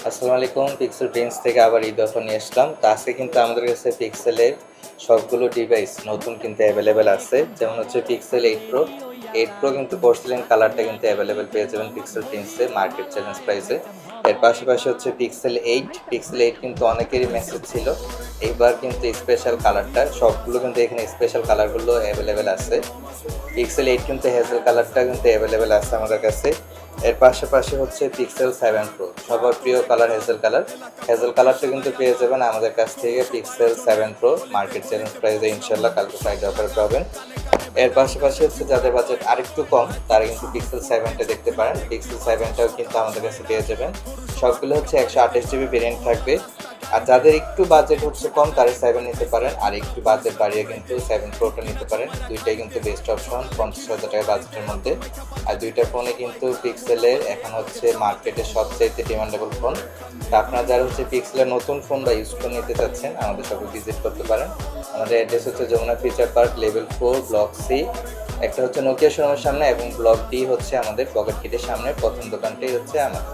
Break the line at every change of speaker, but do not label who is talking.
আসসালামু আলাইকুম। Pixel Prince থেকে আবার ঈদ অফার নিয়ে আসলাম। তো আজকে কিন্তু আমাদের কাছে পিক্সেলের সবগুলো ডিভাইস নতুন কিন্তু অ্যাভেলেবেল আছে। যেমন হচ্ছে পিক্সেল 8 প্রো কিন্তু পোর্সেলেন কালারটা কিন্তু অ্যাভেলেবেল পেয়ে যাবেন পিক্সেল প্রিন্সে মার্কেট চ্যালেঞ্জ প্রাইসে। এর পাশাপাশি হচ্ছে পিক্সেল 8 কিন্তু অনেকেরই মেসেজ ছিল। এইবার কিন্তু স্পেশাল কালারটা সবগুলো কিন্তু এখানে স্পেশাল কালারগুলো অ্যাভেলেবেল আছে। পিক্সেল 8 কিন্তু হেজেল কালারটা কিন্তু অ্যাভেলেবেল আছে আমাদের কাছে। এর পাশাপাশি হচ্ছে পিক্সেল 7 প্রো, সবার প্রিয় কালার হেজেল কালারটা কিন্তু পেয়ে যাবেন আমাদের কাছ থেকে পিক্সেল 7 প্রো মার্কেট চ্যালেঞ্জ প্রাইসে ইনশাল্লাহ কালকে ফ্রাইডে অফার পাবেন। এর পাশাপাশি হচ্ছে যাদের বাজেট আরেকটু কম তারা কিন্তু পিক্সেল 7টা দেখতে পারেন। পিক্সেল 7টাও কিন্তু আমাদের কাছে পেয়ে যাবেন। সবগুলো হচ্ছে 128 জিবি ভেরিয়েন্ট থাকবে। আর যাদের একটু বাজেট হচ্ছে কম তারা 7 নিতে পারেন, আর একটু বাজেট বাড়িয়ে কিন্তু 7 প্রোটা নিতে পারেন। দুইটাই কিন্তু বেস্ট অপশন 50,000 টাকা বাজেটের মধ্যে। আর দুইটা ফোনে কিন্তু পিক্সেলের এখন হচ্ছে মার্কেটের সবচাইতে ডিমান্ডেবল ফোন। তো আপনারা যারা হচ্ছে পিক্সেলের নতুন ফোন বা ইউজ ফোন নিতে চাচ্ছেন আমাদের সবাই ভিজিট করতে পারেন। আমাদের অ্যাড্রেস হচ্ছে Jamuna future park level 4 block C. একটা হচ্ছে নোকিয়া শোরুমের সামনে এবং ব্লক ডি হচ্ছে আমাদের পকেট কিটের সামনে। প্রথম দোকানটাই হচ্ছে আমার।